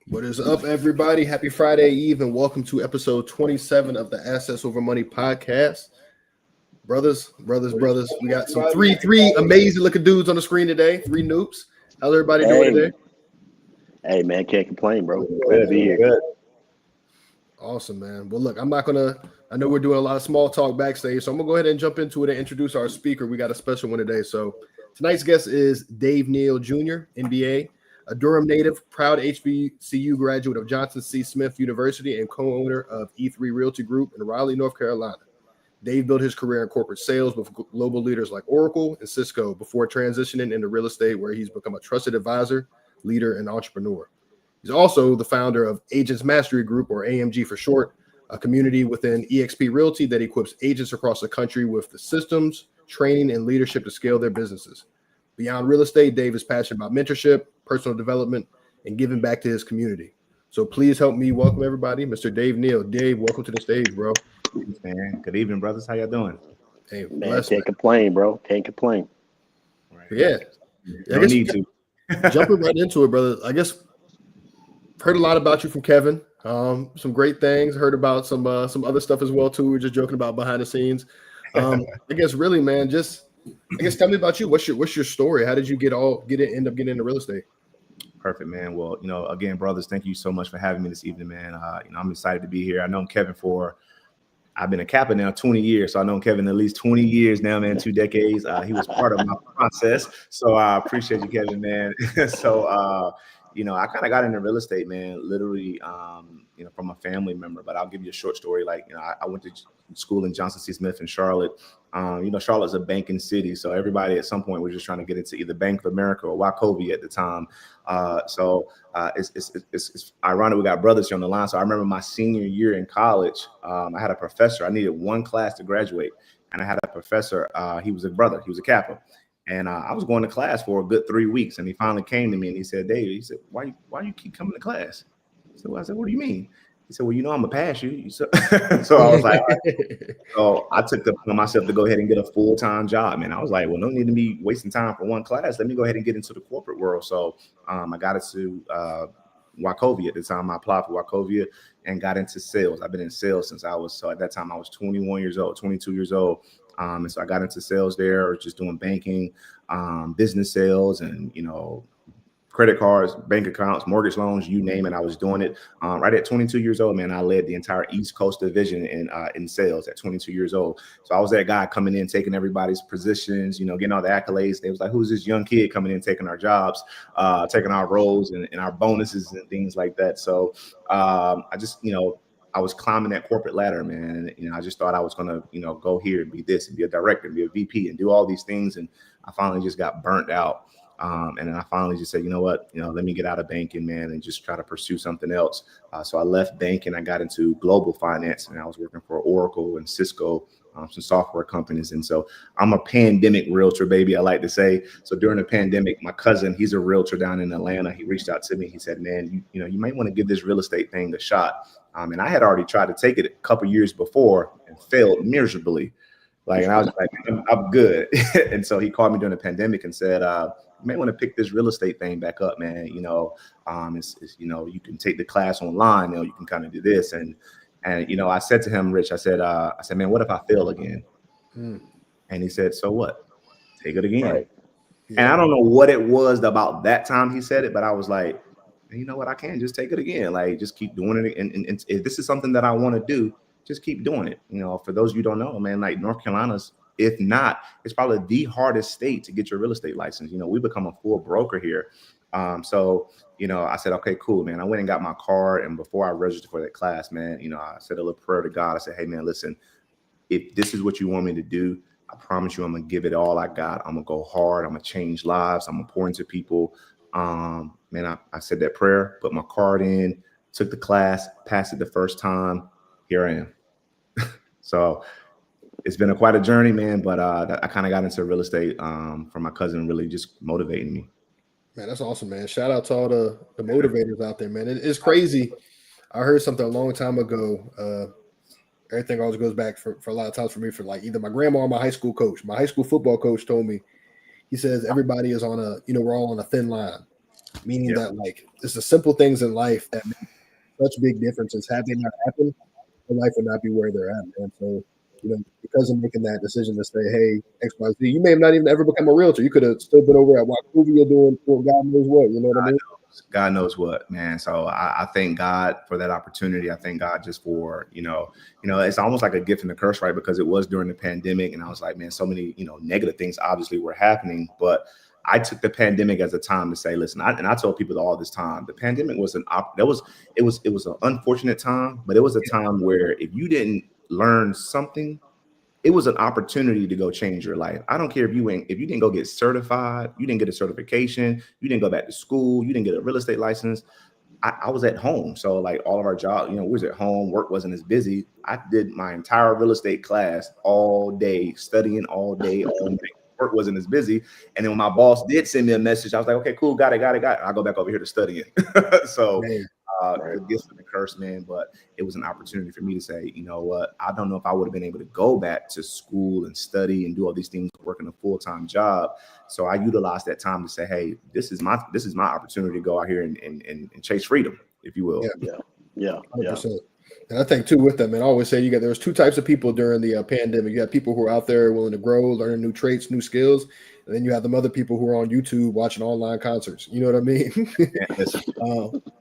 What is up, everybody? Happy Friday Eve, and welcome to episode 27 of the Assets Over Money podcast. Brothers, we got some three amazing looking dudes on the screen today. Three noobs. How's everybody doing today? Hey, man, can't complain, bro. Glad to be here. Good. Awesome, man. Well, look, I know we're doing a lot of small talk backstage, so I'm gonna go ahead and jump into it and introduce our speaker. We got a special one today. So tonight's guest is Dave Neal Jr., MBA, a Durham native, proud HBCU graduate of Johnson C. Smith University and co-owner of E3 Realty Group in Raleigh, North Carolina. Dave built his career in corporate sales with global leaders like Oracle and Cisco before transitioning into real estate, where he's become a trusted advisor, leader, and entrepreneur. He's also the founder of Agents Mastery Group, or AMG for short, a community within eXp Realty that equips agents across the country with the systems, training, and leadership to scale their businesses. Beyond real estate, Dave is passionate about mentorship, personal development, and giving back to his community. So please help me welcome everybody, Mr. Dave Neal. Dave, welcome to the stage, bro. Man, good evening, brothers. How y'all doing? Hey, man, can't complain, bro. Can't complain. Right. Yeah. No need to. Jumping right into it, brother. I guess heard a lot about you from Kevin. Some great things. Heard about some other stuff as well too. We were just joking about behind the scenes. I guess really, man, tell me about you. What's your story? How did you end up getting into real estate? Perfect, man. Well, again, brothers, thank you so much for having me this evening, man. I'm excited to be here. I've known Kevin I've been a Kappa now 20 years. So I've known Kevin at least 20 years now, man, 2 decades. He was part of my process. So I appreciate you, Kevin, man. So, I kind of got into real estate, man, literally, from a family member. But I'll give you a short story. I went to school in Johnson C. Smith in Charlotte. Charlotte's a banking city. So everybody at some point was just trying to get into either Bank of America or Wachovia at the time. It's ironic we got brothers here on the line. So I remember my senior year in college, I had a professor. I needed one class to graduate. And I had a professor. He was a brother. He was a Kappa. And I was going to class for a good 3 weeks. And he finally came to me and he said, Dave, he said, why you keep coming to class? I said, what do you mean? He said, well, I'm going to pass you. So I was like, all right. So I took it upon myself to go ahead and get a full-time job. And I was like, well, no need to be wasting time for one class. Let me go ahead and get into the corporate world. So I got into Wachovia at the time. I applied for Wachovia and got into sales. I've been in sales since at that time I was 21 years old, 22 years old. And so I got into sales there, just doing banking, business sales, and, credit cards, bank accounts, mortgage loans, you name it. I was doing it right at 22 years old, man. I led the entire East Coast division in sales at 22 years old. So I was that guy coming in, taking everybody's positions, getting all the accolades. They was like, who's this young kid coming in, taking our jobs, taking our roles and our bonuses and things like that. So I was climbing that corporate ladder, man. And, I just thought I was going to, go here and be this and be a director and be a VP and do all these things. And I finally just got burnt out. And then I finally just said, you know what, let me get out of banking, man, and just try to pursue something else. So I left banking. I got into global finance, and I was working for Oracle and Cisco, some software companies. And so I'm a pandemic realtor, baby, I like to say. So during the pandemic, my cousin, he's a realtor down in Atlanta. He reached out to me. He said, man, you might want to give this real estate thing a shot. And I had already tried to take it a couple years before and failed miserably. And I was like, I'm good. And so he called me during the pandemic and said, you may want to pick this real estate thing back up, man. It's you can take the class online. You can kind of do this. And I said to him, Rich, I said, man, what if I fail again? And he said, so what? Take it again. Right. Yeah. And I don't know what it was about that time he said it, but I was like, you know what? I can't just take it again. Just keep doing it. And if this is something that I want to do, just keep doing it. For those of you who don't know, man, North Carolina's, if not, it's probably the hardest state to get your real estate license. We become a full broker here. So I said, okay, cool, man. I went and got my card. And before I registered for that class, man, I said a little prayer to God. I said, hey, man, listen, if this is what you want me to do, I promise you I'm going to give it all I got. I'm going to go hard. I'm going to change lives. I'm going to pour into people. Man, I said that prayer, put my card in, took the class, passed it the first time. Here I am. So it's been quite a journey, man. But I kind of got into real estate from my cousin really just motivating me. Man, that's awesome, man. Shout out to all the motivators out there, man. It's crazy. I heard something a long time ago. Everything always goes back for a lot of times for me for either my grandma or my high school coach. My high school football coach told me, he says, everybody is we're all on a thin line. meaning that like it's the simple things in life that make such big differences. Had they not happened, their life would not be where they're at, man. So, because of making that decision to say, hey, XYZ, you may have not even ever become a realtor. You could have still been over at Wachovia doing God knows what, you know what I mean? God knows what, man. So I thank God for that opportunity. I thank God just for, it's almost like a gift and a curse, right? Because it was during the pandemic, and I was like, man, so many, negative things obviously were happening, but I took the pandemic as a time to say, listen, I told people all this time, the pandemic was it was an unfortunate time, but it was a time where if you didn't learn something, it was an opportunity to go change your life. I don't care if you didn't go get certified, you didn't get a certification, you didn't go back to school, you didn't get a real estate license. I was at home. So like all of our jobs, we was at home, work wasn't as busy. I did my entire real estate class all day, studying all day, all night. Work wasn't as busy. And then when my boss did send me a message, I was like, okay, cool, got it. I'll go back over here to studying. So the gift and the curse, man. But it was an opportunity for me to say, you know what, I don't know if I would have been able to go back to school and study and do all these things, working a full-time job. So I utilized that time to say, hey, this is my opportunity to go out here and chase freedom, if you will. Yeah. 100%. And I think too with them, and I always say there's two types of people during the pandemic. You have people who are out there willing to grow, learn new traits, new skills, and then you have them other people who are on YouTube watching online concerts. You know what I mean?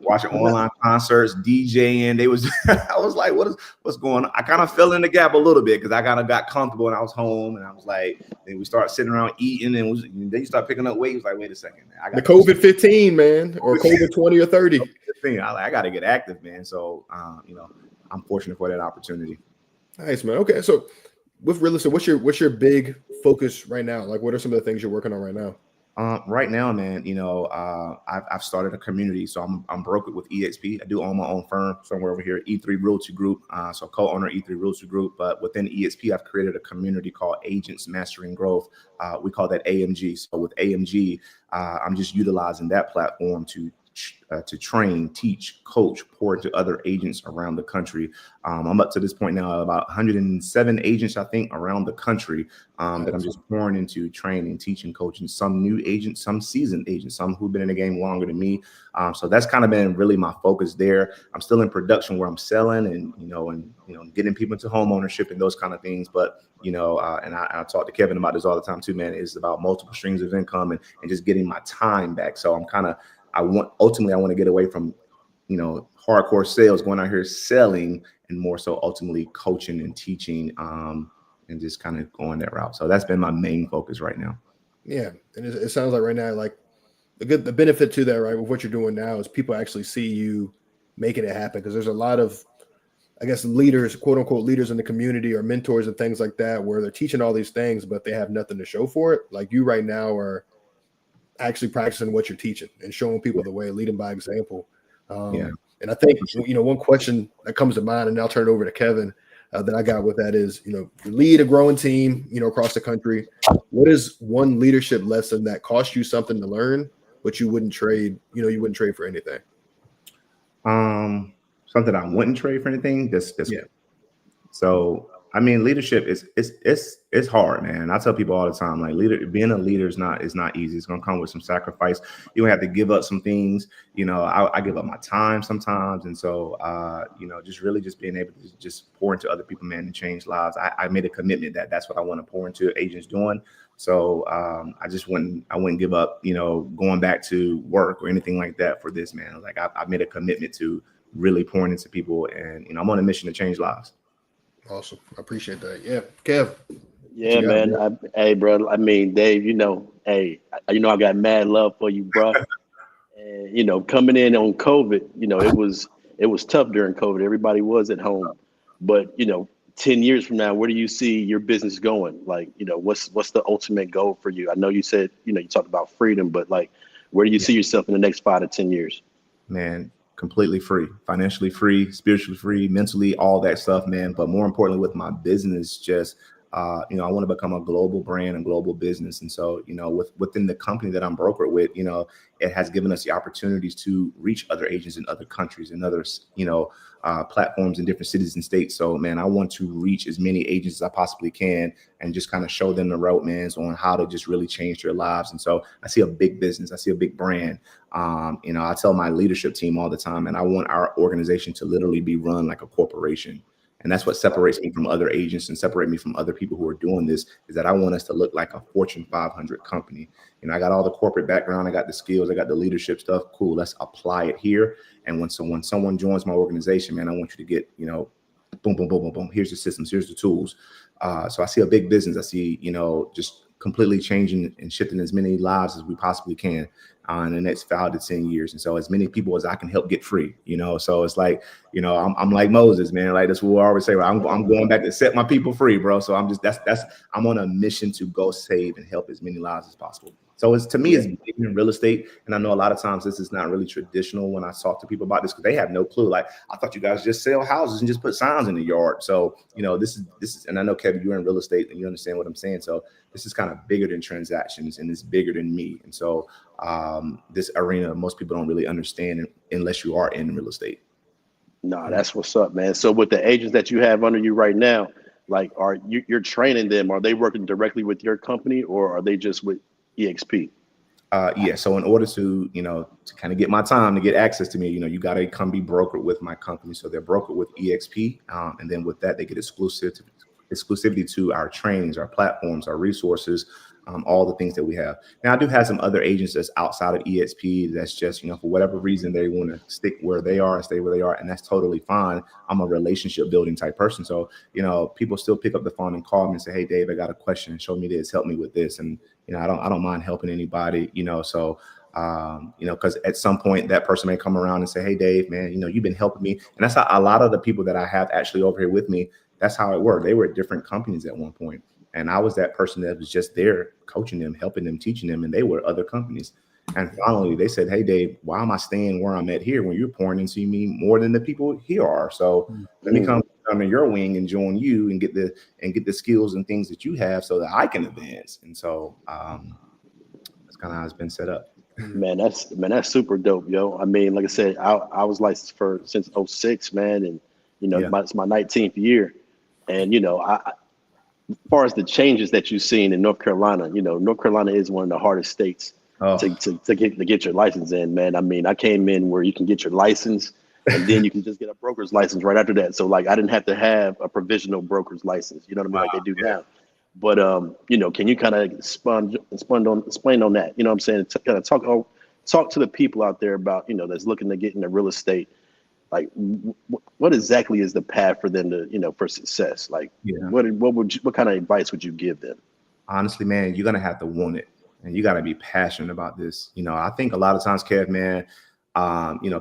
Watching online concerts, DJing. I was like, what's going on? I kind of fell in the gap a little bit because I kind of got comfortable and I was home, and I was like, then we start sitting around eating, and then you start picking up weight. It was like, wait a second, man. I got the COVID-15, man, or COVID 20 or 30. I got to get active, man. So, I'm fortunate for that opportunity. Nice, man. Okay, so with real estate, what's your big focus right now? Like, what are some of the things you're working on right now? Right now, man, I've started a community, so I'm brokered with EXP. I do own my own firm somewhere over here, E3 Realty Group. So co-owner E3 Realty Group, but within EXP, I've created a community called Agents Mastering Growth. We call that AMG. So with AMG, I'm just utilizing that platform to train, teach, coach, pour into other agents around the country. I'm up to this point now about 107 agents, I think, around the country that I'm just pouring into, training, teaching, coaching. Some new agents, some seasoned agents, some who've been in the game longer than me. So that's kind of been really my focus there. I'm still in production where I'm selling and getting people into home ownership and those kind of things. But and I talk to Kevin about this all the time too, man. It's about multiple streams of income and just getting my time back. So I want to get away from, hardcore sales, going out here selling, and more so ultimately coaching and teaching, and just kind of going that route. So that's been my main focus right now. Yeah, and it sounds like right now, like the benefit to that, right, with what you're doing now is people actually see you making it happen, because there's a lot of, I guess, leaders, quote unquote, leaders in the community or mentors and things like that, where they're teaching all these things, but they have nothing to show for it. Like you right now are actually practicing what you're teaching and showing people the way, leading by example. And I think, one question that comes to mind, and I'll turn it over to Kevin, that I got with that is, you lead a growing team, across the country. What is one leadership lesson that cost you something to learn, but you wouldn't trade, you wouldn't trade for anything? Something I wouldn't trade for anything. So, I mean, leadership it's hard, man. I tell people all the time, like being a leader is not easy. It's gonna come with some sacrifice. You have to give up some things. I give up my time sometimes, and so just being able to just pour into other people, man, and change lives. I made a commitment that's what I want to pour into agents doing. So I wouldn't give up, going back to work or anything like that for this, man. Like I made a commitment to really pouring into people, and I'm on a mission to change lives. Awesome. I appreciate that. Yeah. Kev. Yeah, man. Hey, bro. I mean, Dave, I got mad love for you, bro. And, coming in on COVID, it was tough during COVID. Everybody was at home. But, 10 years from now, where do you see your business going? Like, what's the ultimate goal for you? I know you said, you talked about freedom, but like, where do you see yourself in the next 5 to 10 years? Man, completely free, financially free, spiritually free, mentally, all that stuff, man. But more importantly, with my business, just I want to become a global brand and global business. And so, within the company that I'm brokered with, it has given us the opportunities to reach other agents in other countries and others, platforms in different cities and states. So, man, I want to reach as many agents as I possibly can and just kind of show them the roadmans on how to just really change their lives. And so I see a big business. I see a big brand. I tell my leadership team all the time, and I want our organization to literally be run like a corporation. And that's what separates me from other agents and separate me from other people who are doing this, is that I want us to look like a Fortune 500 company. I got all the corporate background, I got the skills, I got the leadership stuff. Cool, let's apply it here. And when someone joins my organization, man, I want you to get, boom, boom, boom, boom, boom. Here's the systems, here's the tools. So I see a big business. I see, just completely changing and shifting as many lives as we possibly can in the next 5 to 10 years. And so as many people as I can help get free, so it's like, I'm like Moses, man. Like, that's what we always say. I'm going back to set my people free, bro. So I'm on a mission to go save and help as many lives as possible. So to me, it's big in real estate. And I know a lot of times this is not really traditional when I talk to people about this, because they have no clue. Like, I thought you guys just sell houses and just put signs in the yard. So, this is, and I know, Kevin, you're in real estate and you understand what I'm saying. So this is kind of bigger than transactions, and it's bigger than me. And so this arena, most people don't really understand unless you are in real estate. No, that's what's up, man. So with the agents that you have under you right now, like, you're training them? Are they working directly with your company, or are they just with EXP? Yeah. So in order to, to kind of get my time, to get access to me, you got to come be brokered with my company. So they're brokered with EXP. And then with that, they get exclusivity to our trainings, our platforms, our resources, all the things that we have. Now, I do have some other agents that's outside of EXP that's just, for whatever reason, they want to stick where they are and stay where they are. And that's totally fine. I'm a relationship building type person. So, people still pick up the phone and call me and say, hey, Dave, I got a question. Show me this, help me with this. And, I don't mind helping anybody, so, because at some point that person may come around and say, hey, Dave, man, you've been helping me. And that's how a lot of the people that I have actually over here with me, that's how it worked. They were at different companies at one point. And I was that person that was just there coaching them, helping them, teaching them, and they were other companies. And finally they said, hey, Dave, why am I staying where I'm at here when you're pouring into me more than the people here are? So let me come under your wing and join you and get the skills and things that you have so that I can advance. And so that's kind of how it's been set up. Man, that's super dope, yo. I mean, like I said, I was licensed since 2006, man, and it's my 19th year. And as far as the changes that you've seen in North Carolina, North Carolina is one of the hardest states to get your license in, man. I mean, I came in where you can get your license and then you can just get a broker's license right after that. So like, I didn't have to have a provisional broker's license, you know what I mean? Like they do now. But, can you kind of explain on that? You know what I'm saying? Kind of talk to the people out there about, that's looking to get into real estate. Like, what exactly is the path for them to, for success? Like, what kind of advice would you give them? Honestly, man, you're going to have to want it, and you got to be passionate about this. I think a lot of times, Kev, man,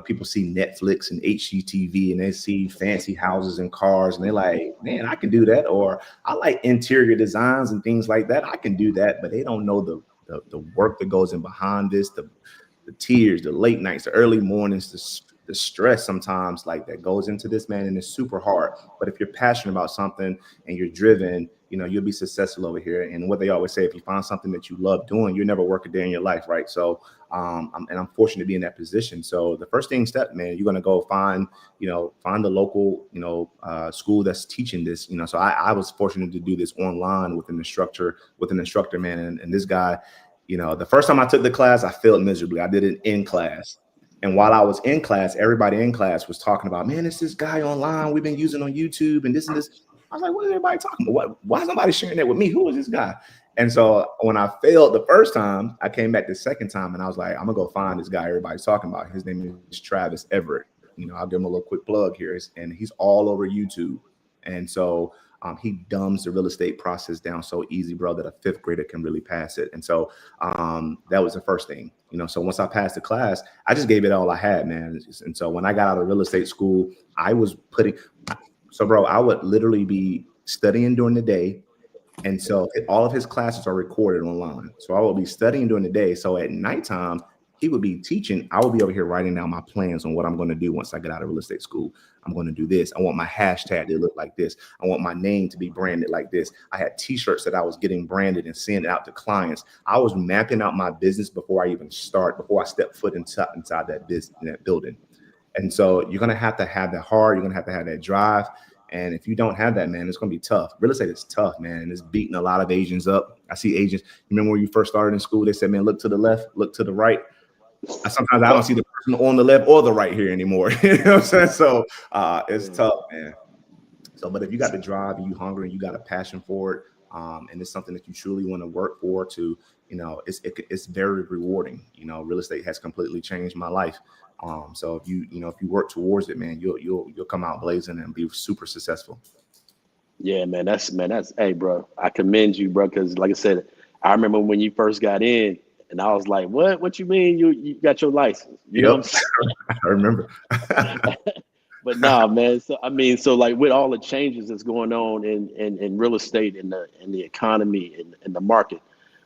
people see Netflix and HGTV and they see fancy houses and cars and they're like, man, I can do that. Or I like interior designs and things like that. I can do that. But they don't know the work that goes in behind this, the tears, the late nights, the early mornings, the stress sometimes like that goes into this, man. And it's super hard. But if you're passionate about something and you're driven, you'll be successful over here. And what they always say, if you find something that you love doing, you never work a day in your life, right? So, I'm fortunate to be in that position. So the first man, you're going to go find the local, school that's teaching this, so I was fortunate to do this online with an instructor, man. And this guy, the first time I took the class, I failed miserably. I did it in class. And while I was in class, everybody in class was talking about, man, it's this guy online we've been using on YouTube and this and this. I was like, what is everybody talking about? Why is somebody sharing that with me? Who is this guy? And so when I failed the first time, I came back the second time and I was like, I'm gonna go find this guy everybody's talking about. His name is Travis Everett. I'll give him a little quick plug here. And he's all over YouTube. And so he dumbs the real estate process down so easy, bro, that a fifth grader can really pass it. And so that was the first thing. So once I passed the class, I just gave it all I had, man. And so when I got out of real estate school, I would literally be studying during the day. And so all of his classes are recorded online. So I will be studying during the day. So at nighttime, he would be teaching. I would be over here writing down my plans on what I'm going to do once I get out of real estate school. I'm going to do this. I want my hashtag to look like this. I want my name to be branded like this. I had t-shirts that I was getting branded and sending out to clients. I was mapping out my business before I step foot inside that business, in that building. And so you're going to have that heart. You're going to have that drive. And if you don't have that, man, it's going to be tough. Real estate is tough, man. It's beating a lot of Asians up. I see Asians. Remember when you first started in school, they said, man, look to the left, look to the right. Sometimes I don't see the person on the left or the right here anymore. You know what I'm saying? So it's tough, man. So, but if you got the drive and you hungry and you got a passion for it, and it's something that you truly want to work for, to, you know, it's very rewarding. You know, real estate has completely changed my life. So if you work towards it, man, you'll come out blazing and be super successful. Yeah, man. Hey, bro, I commend you, bro. Cause like I said, I remember when you first got in, and I was like, what you mean you got your license? You know what I'm saying? I remember. But nah, man. So I mean, so like with all the changes that's going on in real estate and the economy and the market,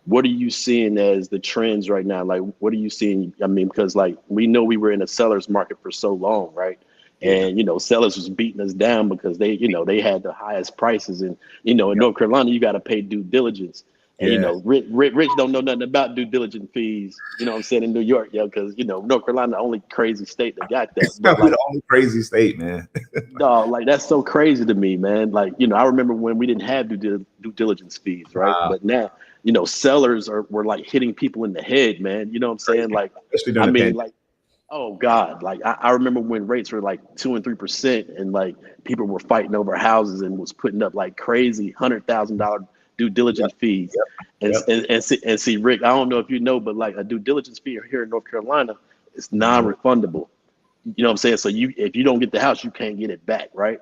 what are you seeing as the trends right now? Like, what are you seeing? I mean, because like we know we were in a seller's market for so long, right? And, you know, sellers was beating us down because they had the highest prices. And, you know, in North Carolina, you got to pay due diligence. And, you know, Rich don't know nothing about due diligence fees, you know what I'm saying, in New York, because, you know, North Carolina, the only crazy state that got that. It's not the only crazy state, man. No, like, that's so crazy to me, man. Like, you know, I remember when we didn't have due diligence fees, right? Wow. But now, you know, sellers were like hitting people in the head, man. You know what I'm saying? Like, I mean, like, oh God, like I remember when rates were like 2% and 3%, and like people were fighting over houses and was putting up like crazy $100,000 due diligence fees. And see, Rick, I don't know if you know, but like a due diligence fee here in North Carolina is non-refundable. You know what I'm saying? So if you don't get the house, you can't get it back, right?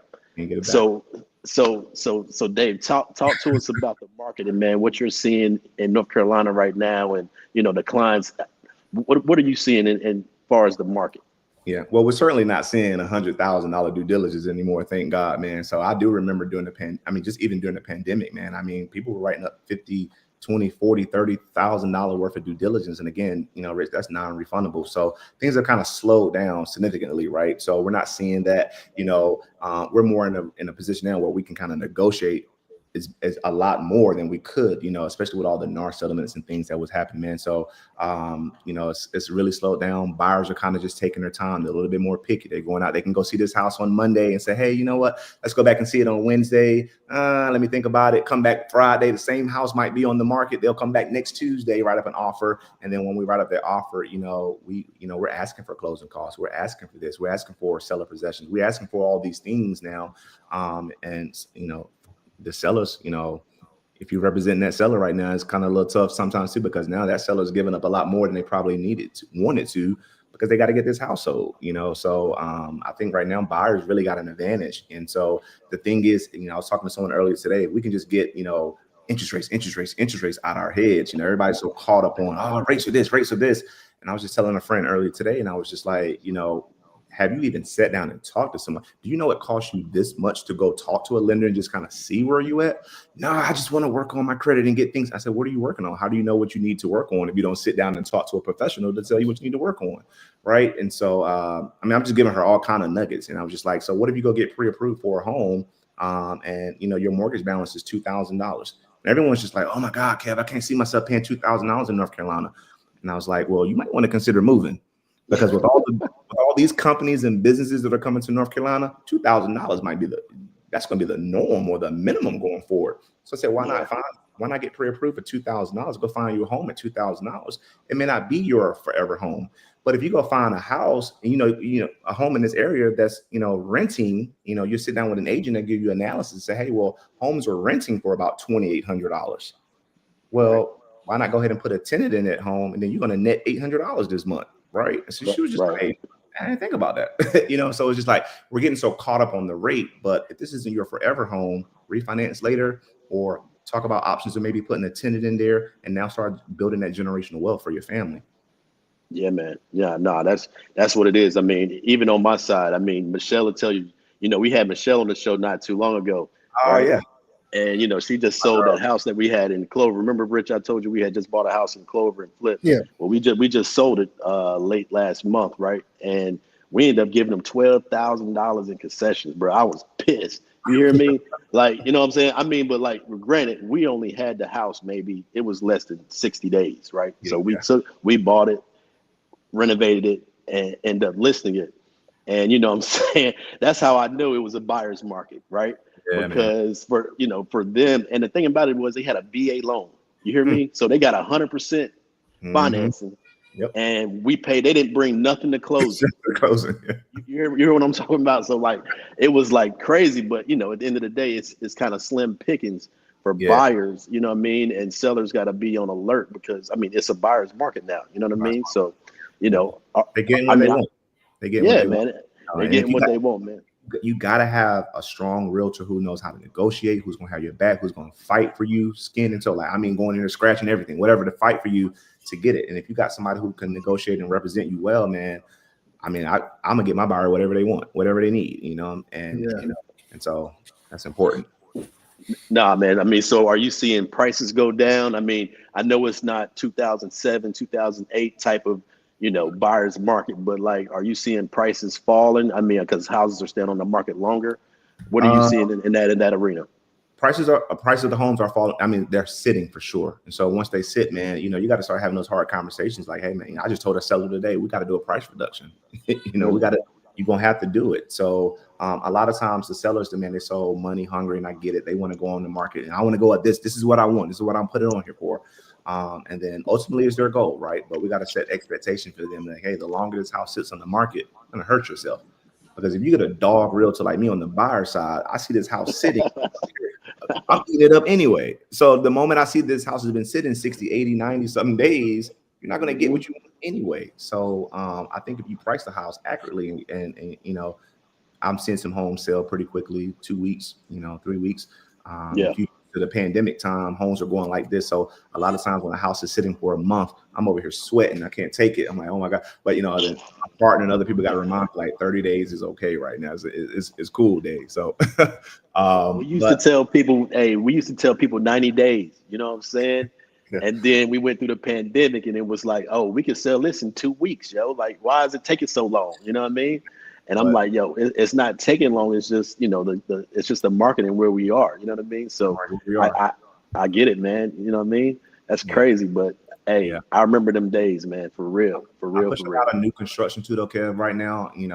So Dave, talk to us about the market and, man, what you're seeing in North Carolina right now, and, you know, the clients. What are you seeing in far as the market? Yeah, well, we're certainly not seeing $100,000 due diligence anymore, thank God, man. So I do remember during just even during the pandemic, man. I mean, people were writing up $50,000, $20,000, $40,000, $30,000 worth of due diligence, and again, you know, Rich, that's non-refundable. So things have kind of slowed down significantly, right? So we're not seeing that. You know, we're more in a position now where we can kind of negotiate is a lot more than we could, you know, especially with all the NAR settlements and things that was happening, man. So, you know, it's really slowed down. Buyers are kind of just taking their time. They're a little bit more picky. They're going out. They can go see this house on Monday and say, hey, you know what? Let's go back and see it on Wednesday. Let me think about it. Come back Friday. The same house might be on the market. They'll come back next Tuesday, write up an offer. And then when we write up their offer, you know, we're asking for closing costs. We're asking for this. We're asking for seller possessions. We're asking for all these things now. And, you know, the sellers, you know, if you're representing that seller right now, it's kind of a little tough sometimes too, because now that seller's giving up a lot more than they probably wanted to, because they got to get this house sold, you know. So I think right now buyers really got an advantage. And so the thing is, you know, I was talking to someone earlier today, if we can just get, you know, interest rates out our heads, you know, everybody's so caught up on, rates are this. And I was just telling a friend earlier today, and I was just like, you know, have you even sat down and talked to someone? Do you know it costs you this much to go talk to a lender and just kind of see where you at? No, I just want to work on my credit and get things. I said, what are you working on? How do you know what you need to work on if you don't sit down and talk to a professional to tell you what you need to work on? Right. And so, I mean, I'm just giving her all kind of nuggets. And I was just like, so what if you go get pre-approved for a home and, you know, your mortgage balance is $2,000? And everyone's just like, oh my God, Kev, I can't see myself paying $2,000 in North Carolina. And I was like, well, you might want to consider moving. Because with all these companies and businesses that are coming to North Carolina, $2,000 might be that's going to be the norm or the minimum going forward. So I said, why not get pre-approved for $2,000? Go find you a home at $2,000. It may not be your forever home, but if you go find a house, and you know a home in this area that's, you know, renting, you know, you sit down with an agent and give you analysis and say, hey, well, homes are renting for about $2,800. Well, why not go ahead and put a tenant in that home, and then you're going to net $800 this month. Right. So she was just like, hey, I didn't think about that. You know, so it's just like we're getting so caught up on the rate. But if this isn't your forever home, refinance later, or talk about options of maybe putting a tenant in there and now start building that generational wealth for your family. Yeah, man. Yeah, no, that's what it is. I mean, even on my side, I mean, Michelle will tell you, you know, we had Michelle on the show not too long ago. Oh, yeah. And she just sold that house that we had in Clover. Remember, Rich, I told you we had just bought a house in Clover and Flip. Yeah. Well, we just sold it late last month, right? And we ended up giving them $12,000 in concessions, bro. I was pissed. You hear me? Like, you know what I'm saying? I mean, but like, granted, we only had the house maybe it was less than 60 days, right? Yeah, So we bought it, renovated it, and ended up listing it. And you know what I'm saying? That's how I knew it was a buyer's market, right? Yeah, Because for them, and the thing about it was they had a VA loan. You hear me? So they got 100% financing. Yep. And we paid. They didn't bring nothing to close it. Closing. You hear what I'm talking about? So like it was like crazy, but at the end of the day, it's kind of slim pickings for buyers. You know what I mean? And sellers got to be on alert because it's a buyer's market now. You know what I mean? So they're getting what they want. They get what they man. want. They're getting what they want, man. You got to have a strong realtor who knows how to negotiate, who's going to have your back, who's going to fight for you, skin and toe. Like, going in there, scratching everything, whatever to fight for you to get it. And if you got somebody who can negotiate and represent you well, man, I'm gonna get my buyer whatever they want, whatever they need, and so that's important. Nah, man. So are you seeing prices go down? I know it's not 2007, 2008 type of buyer's market, but like, are you seeing prices falling? Because houses are staying on the market longer. What are you seeing in that arena? Prices of the homes are falling. They're sitting for sure. And so once they sit, man, you got to start having those hard conversations. Like, hey, man, I just told a seller today, we got to do a price reduction. You're going to have to do it. So a lot of times the sellers, they're so money hungry, and I get it. They want to go on the market and I want to go at this. This is what I want. This is what I'm putting on here for. And then ultimately it's their goal, right? But we got to set expectation for them that, hey, the longer this house sits on the market, you're going to hurt yourself. Because if you get a dog realtor like me on the buyer side, I see this house sitting. I'm eating it up anyway. So the moment I see this house has been sitting 60, 80, 90 something days, you're not going to get what you want anyway. So I think if you price the house accurately and I'm seeing some homes sell pretty quickly, 2 weeks, 3 weeks. To the pandemic time, homes are going like this. So a lot of times when a house is sitting for a month, I'm over here sweating. I can't take it. I'm like, oh my God. But then my partner and other people got to remind me, like 30 days is okay right now. It's cool days. So we used to tell people 90 days, you know what I'm saying? Yeah. And then we went through the pandemic and it was like, oh, we can sell this in 2 weeks, yo. Like, why is it taking so long? You know what I mean? And I'm like, yo, it's not taking long. It's just, it's just the marketing where we are. You know what I mean? So I get it, man. You know what I mean? That's crazy. But hey, I remember them days, man, for real. I'm pushing out a new construction too, though, Kev, right now, and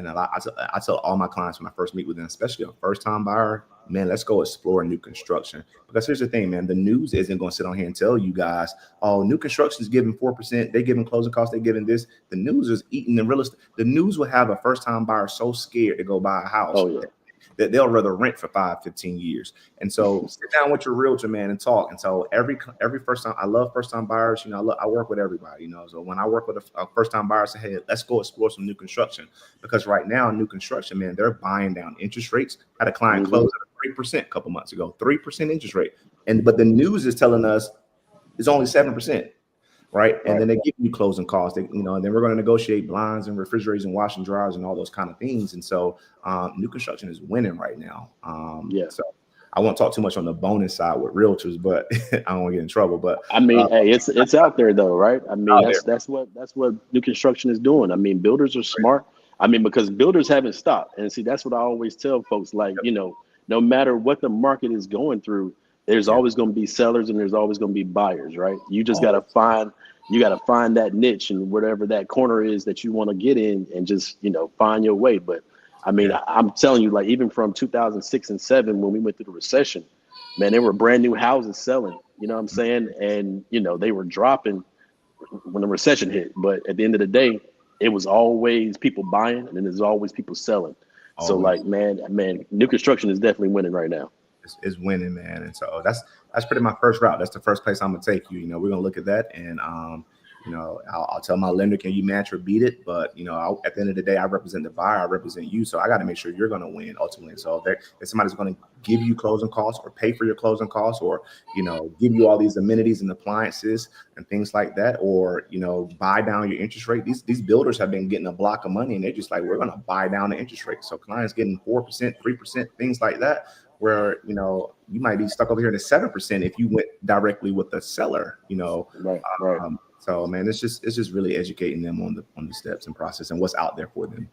I tell all my clients when I first meet with them, especially a first-time buyer, man, let's go explore new construction. Because here's the thing, man, the news isn't going to sit on here and tell you guys, oh, new construction is giving 4%, they're giving closing costs, they're giving this. The news is eating the real estate. The news will have a first-time buyer so scared to go buy a house. Oh, yeah. That they'll rather rent for 5-15 years. And so sit down with your realtor, man, and talk. And so every first time, I love first time buyers. I work with everybody, So when I work with a first time buyer, I say, hey, let's go explore some new construction. Because right now, new construction, man, they're buying down interest rates. I had a client close at 3% a couple months ago, 3% interest rate. But the news is telling us it's only 7%. Right. And then they give you closing costs, and then we're going to negotiate blinds and refrigerators and washing dryers and all those kind of things. And so new construction is winning right now. So I won't talk too much on the bonus side with realtors, but I don't want to get in trouble. But hey, it's out there, though, right? That's what new construction is doing. Builders are smart. Because builders haven't stopped. And see, that's what I always tell folks, like, no matter what the market is going through, there's always going to be sellers and there's always going to be buyers, right? You just got to find that niche and whatever that corner is that you want to get in and just, find your way. But I'm telling you, like, even from 2006 and 2007, when we went through the recession, man, there were brand new houses selling, you know what I'm saying? And, they were dropping when the recession hit. But at the end of the day, it was always people buying and then there's always people selling. Always. So like, man, new construction is definitely winning right now. Is winning, man. And so that's pretty my first route. That's the first place I'm gonna take you. We're gonna look at that, and I'll tell my lender, can you match or beat it? But at the end of the day, I represent the buyer, I represent you, so I got to make sure you're gonna win ultimately. So if somebody's gonna give you closing costs or pay for your closing costs, or give you all these amenities and appliances and things like that, or buy down your interest rate. These builders have been getting a block of money, and they're just like, we're gonna buy down the interest rate. So clients getting 4%, 3%, things like that. where, you know, you might be stuck over here at 7% if you went directly with the seller, you know. Right. So man, it's just really educating them on the steps and process and what's out there for them.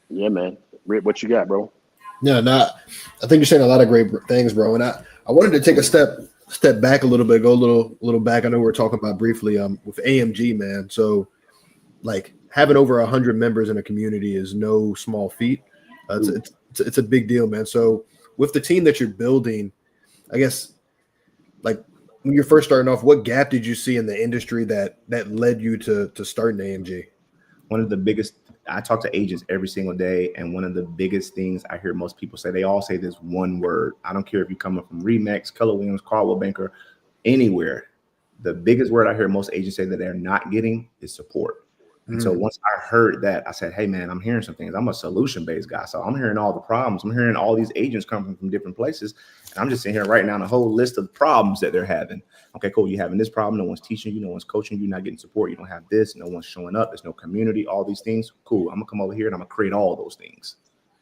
Yeah, man. Rick, what you got, bro? No, not. I think you're saying a lot of great things, bro. And I wanted to take a step back a little bit, go a little back. I know we were talking about briefly with AMG, man. So like having over 100 members in a community is no small feat. It's a big deal, man. So with the team that you're building, I guess like when you're first starting off, what gap did you see in the industry that led you to starting AMG? One of the biggest, I talk to agents every single day, and one of the biggest things I hear most people say, they all say this one word. I don't care if you're coming from Remax, Keller Williams, Caldwell Banker, anywhere. The biggest word I hear most agents say that they're not getting is support. And so once I heard that, I said, hey, man, I'm hearing some things. I'm a solution-based guy. So I'm hearing all the problems. I'm hearing all these agents coming from different places. And I'm just sitting here writing down a whole list of problems that they're having. Okay, cool. You're having this problem. No one's teaching you. No one's coaching you. You're not getting support. You don't have this. No one's showing up. There's no community. All these things. Cool. I'm going to come over here and I'm going to create all those things.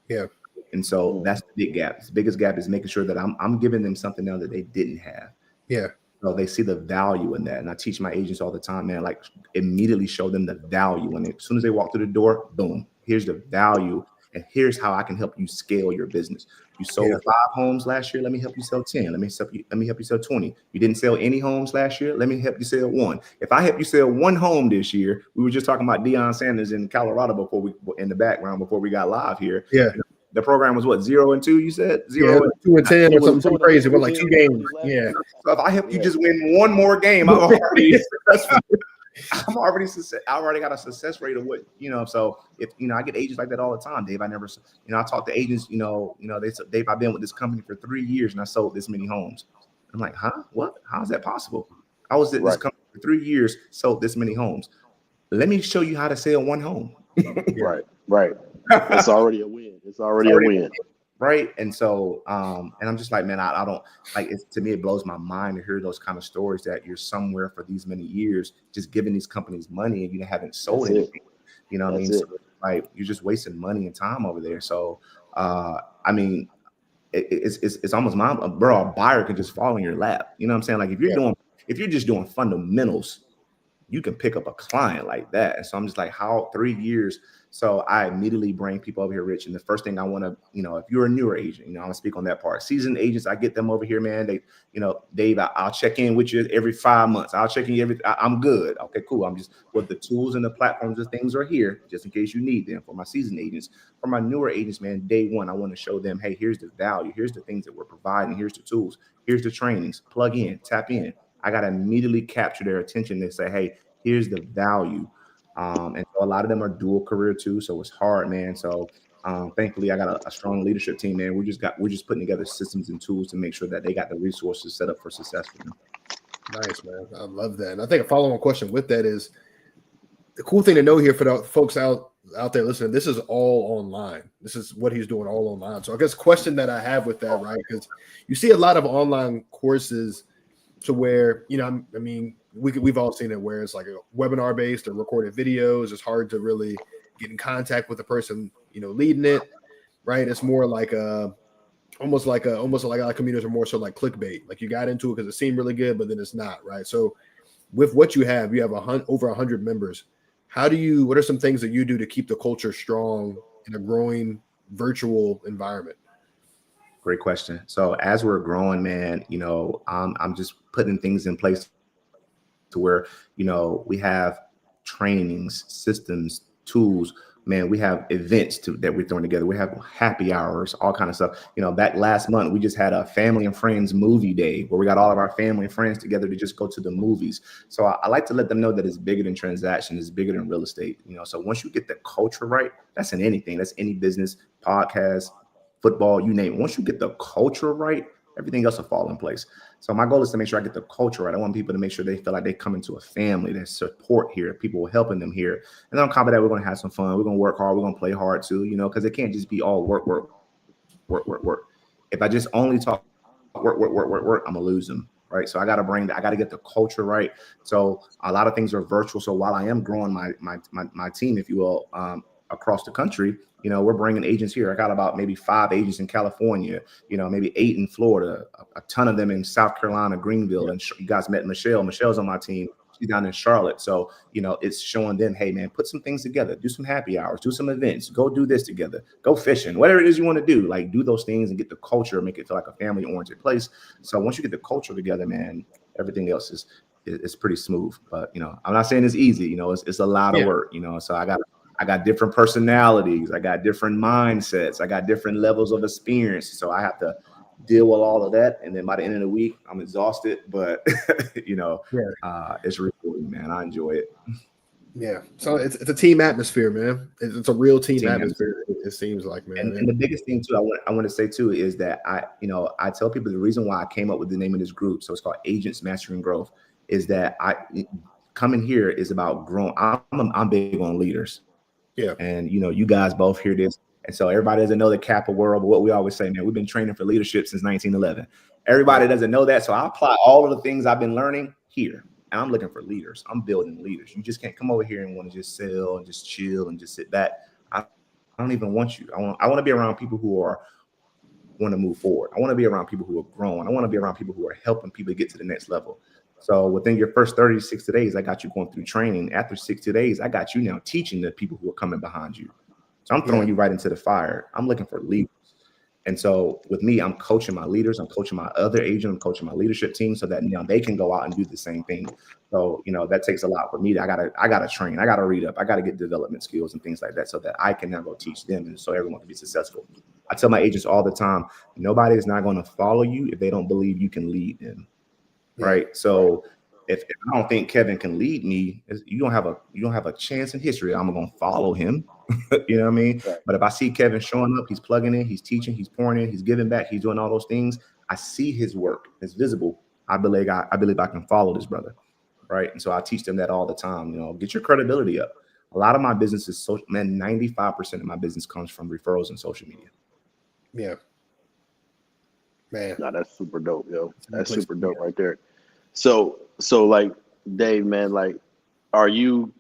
Yeah. And so that's the big gap. The biggest gap is making sure that I'm giving them something now that they didn't have. Yeah. So they see the value in that. And I teach my agents all the time, man, like immediately show them the value. And as soon as they walk through the door, boom, here's the value. And here's how I can help you scale your business. You sold 5 homes last year. Let me help you sell 10. Let me help you sell 20. You didn't sell any homes last year. Let me help you sell 1. If I help you sell 1 home this year, we were just talking about Deion Sanders in Colorado before we in the background before we got live here. Yeah. You know, the program was what, 0 and 2, you said? 0 and 2 and 10 or something crazy, but like 2 games. Yeah. So if I help you just win 1 more game, I'm already successful. I already got a success rate of what, you know. So if, you know, I get agents like that all the time, Dave. I never, you know, I talk to agents, you know, they said, Dave, I've been with this company for 3 years and I sold this many homes. I'm like, huh? What? How is that possible? I was at this company for 3 years, sold this many homes. Let me show you how to sell 1 home. Right. It's already a win. It's already a win. Right. And so, and I'm just like, man, I don't like it. To me, it blows my mind to hear those kind of stories that you're somewhere for these many years, just giving these companies money and you haven't sold anything. You know what I mean? So, like, you're just wasting money and time over there. So, I mean, it's almost bro, a buyer can just fall in your lap. You know what I'm saying? Like if you're just doing fundamentals, you can pick up a client like that. And so I'm just like, how 3 years? So I immediately bring people over here, Rich. And the first thing I want to, you know, if you're a newer agent, you know, I'm gonna speak on that part. Seasoned agents, I get them over here, man. They, you know, Dave, I'll check in with you every 5 months. I'll check in I'm good. Okay, cool. I'm just with the tools and the platforms and things are here just in case you need them. For my seasoned agents, for my newer agents, man, day one, I want to show them, hey, here's the value. Here's the things that we're providing. Here's the tools. Here's the trainings. Plug in, tap in. I got to immediately capture their attention and say, hey, here's the value. And so a lot of them are dual career too. So it's hard, man. So thankfully I got a strong leadership team, man. We're just putting together systems and tools to make sure that they got the resources set up for success for them. Nice, man. I love that. And I think a follow-on question with that is the cool thing to know here for the folks out there listening, this is all online. This is what he's doing all online. So I guess question that I have with that, right? Because you see a lot of online courses to where, you know, I mean, we've all seen it where it's like a webinar based or recorded videos. It's hard to really get in contact with the person, you know, leading it, right? It's more like almost like a lot of communities are more so like clickbait. Like you got into it because it seemed really good, but then it's not, right? So with what you have over 100 members. What are some things that you do to keep the culture strong in a growing virtual environment? Great question. So as we're growing, man, you know, I'm just putting things in place to where, you know, we have trainings, systems, tools, man, we have events that we're throwing together. We have happy hours, all kind of stuff. You know, back last month, we just had a family and friends movie day where we got all of our family and friends together to just go to the movies. So I like to let them know that it's bigger than transaction, it's bigger than real estate. You know, so once you get the culture right, that's in anything. That's any business, podcast, football, you name it. Once you get the culture right, everything else will fall in place. So my goal is to make sure I get the culture right. I want people to make sure they feel like they come into a family, there's support here, people helping them here. And then on top of that, we're going to have some fun. We're going to work hard. We're going to play hard too, you know, because it can't just be all work. If I just only talk work, I'm going to lose them. Right. So I got to get the culture right. So a lot of things are virtual. So while I am growing my team, if you will, across the country, we're bringing agents here. I got about maybe 5 agents in California, maybe 8 in Florida, a ton of them in South Carolina, Greenville. And you guys met Michelle. Michelle's on my team. She's down in Charlotte. So, it's showing them, hey, man, put some things together, do some happy hours, do some events, go do this together, go fishing, whatever it is you want to do, like do those things and get the culture, make it feel like a family oriented place. So once you get the culture together, man, everything else is pretty smooth. But, I'm not saying it's easy, it's a lot of work, so I got different personalities. I got different mindsets. I got different levels of experience. So I have to deal with all of that. And then by the end of the week, I'm exhausted, but it's rewarding, man. I enjoy it. Yeah. So it's a team atmosphere, man. It's a real team atmosphere. It seems like, man. And the biggest thing too, I want to say too, is that I tell people the reason why I came up with the name of this group, so it's called Agents Mastering Growth, is that coming here is about growing. I'm big on leaders. Yeah. And you guys both hear this. And so everybody doesn't know the Kappa world, but what we always say, man, we've been training for leadership since 1911. Everybody doesn't know that. So I apply all of the things I've been learning here. And I'm looking for leaders. I'm building leaders. You just can't come over here and want to just sell and just chill and just sit back. I don't even want you. I want to be around people who want to move forward. I want to be around people who are growing. I want to be around people who are helping people get to the next level. So within your first 30 to 60 days, I got you going through training. After 60 days, I got you now teaching the people who are coming behind you. So I'm throwing you right into the fire. I'm looking for leaders. And so with me, I'm coaching my leaders. I'm coaching my other agent. I'm coaching my leadership team so that they can go out and do the same thing. So, that takes a lot for me. I gotta train. I gotta read up. I gotta get development skills and things like that so that I can now go teach them and so everyone can be successful. I tell my agents all the time, nobody is not going to follow you if they don't believe you can lead them. Right. So if I don't think Kevin can lead me, you don't have a chance in history. I'm going to follow him. You know what I mean? Right. But if I see Kevin showing up, he's plugging in, he's teaching, he's pouring in, he's giving back, he's doing all those things. I see his work. It's visible. I believe I can follow this brother. Right. And so I teach them that all the time. Get your credibility up. A lot of my business is 95% of my business comes from referrals and social media. Yeah. Man. No, that's super dope, yo. That's super dope right there. So like Dave, man, like, are you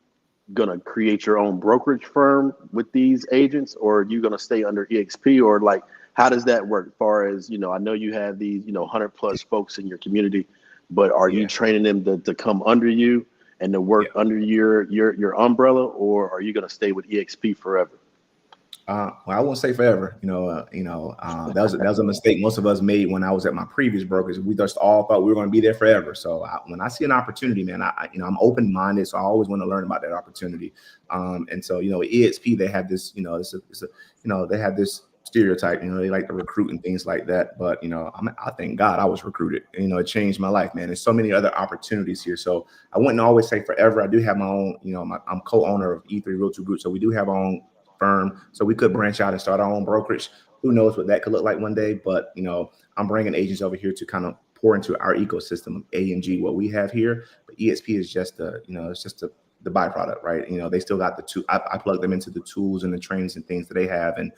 gonna create your own brokerage firm with these agents, or are you gonna stay under EXP, or like, how does that work? As far as, I know you have these, 100+ folks in your community, but are you training them to come under you and to work under your umbrella, or are you gonna stay with EXP forever? Well, I won't say forever. That was a mistake most of us made when I was at my previous brokers. We just all thought we were going to be there forever. So when I see an opportunity, man, I'm open-minded, so I always want to learn about that opportunity. And so EXP, they have this, they have this stereotype. They like to recruit and things like that. But I thank God I was recruited. It changed my life, man. There's so many other opportunities here. So I wouldn't always say forever. I do have my own. I'm co-owner of E3 Realty Group, so we do have our own firm, so we could branch out and start our own brokerage. Who knows what that could look like one day? But I'm bringing agents over here to kind of pour into our ecosystem of AMG, what we have here. But EXP is just it's just the byproduct, right? They still got the two. I plug them into the tools and the trainings and things that they have, and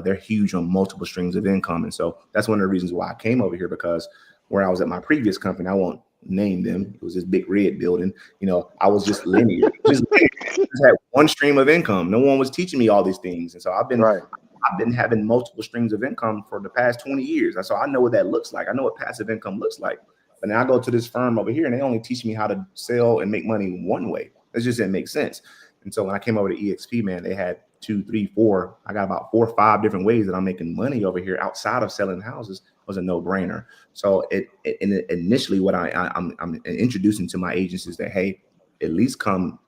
they're huge on multiple streams of income. And so that's one of the reasons why I came over here, because where I was at my previous company, I won't name them. It was this big red building. I was just linear. Just had one stream of income. No one was teaching me all these things. And so I've been having multiple streams of income for the past 20 years. And so I know what that looks like. I know what passive income looks like. But now I go to this firm over here and they only teach me how to sell and make money one way. That just didn't make sense. And so when I came over to EXP, man, they had 2, 3, 4. I got about 4 or 5 different ways that I'm making money over here outside of selling houses. Was a no-brainer. So initially what I'm introducing to my agents is that, hey, at least come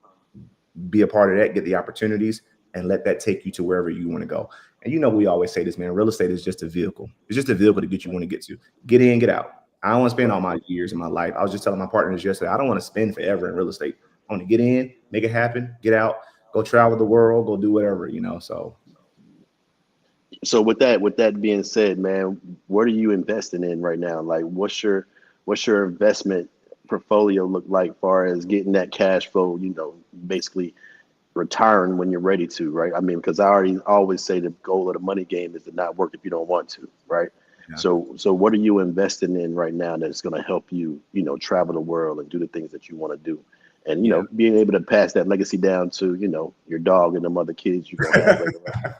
be a part of that, get the opportunities, and let that take you to wherever you want to go. And we always say this, man, real estate is just a vehicle. It's just a vehicle to get you want to get to. Get in, get out. I don't want to spend all my years in my life. I was just telling my partners yesterday, I don't want to spend forever in real estate. I want to get in, make it happen, get out, go travel the world, go do whatever, So with that being said, man, what are you investing in right now? Like, what's your investment portfolio look like, as far as getting that cash flow? Basically retiring when you're ready to, right? I mean, because I always say the goal of the money game is to not work if you don't want to, right? Yeah. So what are you investing in right now that's going to help you, travel the world and do the things that you want to do and, you know, being able to pass that legacy down to, you know, your dog and them other kids you're going to have later on.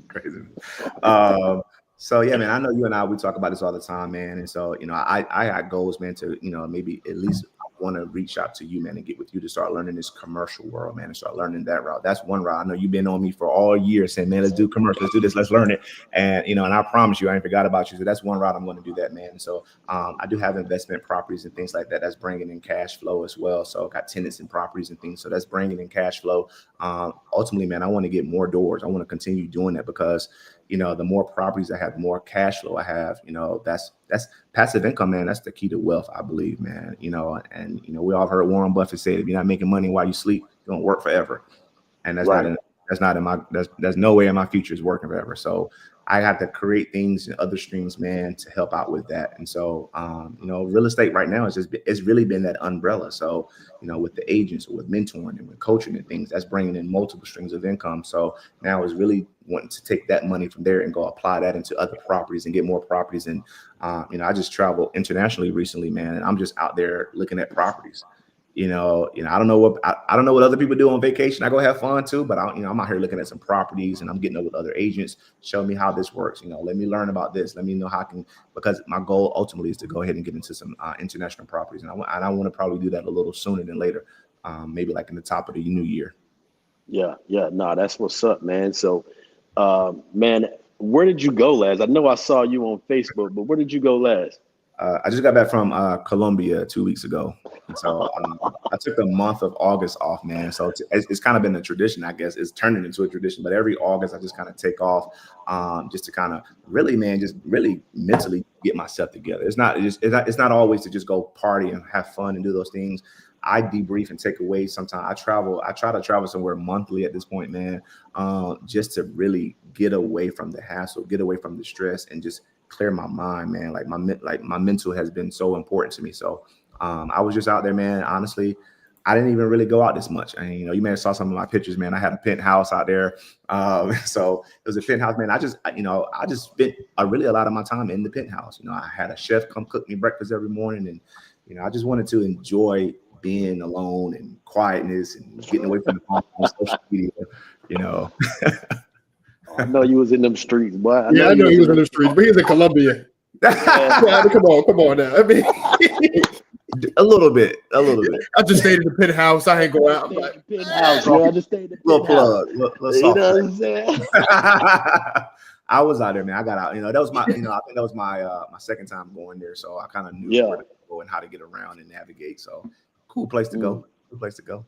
Crazy. So yeah, man, I know you and we talk about this all the time, man. And so, you know, I got goals, man, to, you know, maybe at least want to reach out to you, man, and get with you to start learning this commercial world, man, and start learning that route. That's one route. I know you've been on me for all year saying, man, let's do commercial, let's do this, let's learn it. And, you know, and I promise you, I ain't forgot about you. So that's one route I'm going to do that, man. And so I do have investment properties and things like that. That's bringing in cash flow as well. So I got tenants and properties and things. So that's bringing in cash flow. Ultimately, man, I want to get more doors. I want to continue doing that because, you know, the more properties I have, the more cash flow I have, you know, that's passive income, man. That's the key to wealth, I believe, man. You know, and, you know, we all heard Warren Buffett say, if you're not making money while you sleep, you don't work forever. And that's Right. there's no way in my future is working forever. So I have to create things and other streams, man, to help out with that. And so, you know, real estate right now it's really been that umbrella. So, you know, with the agents or with mentoring and with coaching and things, that's bringing in multiple streams of income. So now is really wanting to take that money from there and go apply that into other properties and get more properties. And, you know, I just traveled internationally recently, man, and I'm just out there looking at properties. You know, I don't know what other people do on vacation. I go have fun too, but I'm out here looking at some properties and I'm getting up with other agents, show me how this works. You know, let me learn about this. Let me know how I can, because my goal ultimately is to go ahead and get into some international properties. And I want to probably do that a little sooner than later, maybe like in the top of the new year. Yeah. No, that's what's up, man. So, man, where did you go last? I know I saw you on Facebook, but where did you go last? I just got back from Colombia 2 weeks ago. And so I took the month of August off, man. So it's kind of been a tradition, I guess. It's turning into a tradition. But every August, I just kind of take off just to kind of really, man, just really mentally get myself together. It's not always to just go party and have fun and do those things. I debrief and take away. Sometimes I try to travel somewhere monthly at this point, man, just to really get away from the hassle, get away from the stress, and just clear my mind, man. Like my mental has been so important to me. So I was just out there, man. Honestly, I didn't even really go out this much. And, you know, you may have saw some of my pictures, man. I had a penthouse out there. So it was a penthouse, man. I just spent a lot of my time in the penthouse. You know, I had a chef come cook me breakfast every morning. And, you know, I just wanted to enjoy being alone and quietness and getting away from the phone on social media, you know. I know you was in them streets, boy. I know he was in the streets, but he's in Colombia. Yeah, come on now. I mean, a little bit. I just stayed in the penthouse. I ain't go out. Penthouse, I just stayed in the little penthouse. plug. Little You know what I'm saying? I was out there, man. I got out. You know, that was my. You know, I think that was my second time going there, so I kind of knew where to go and how to get around and navigate. So, cool place to go. Cool place to go.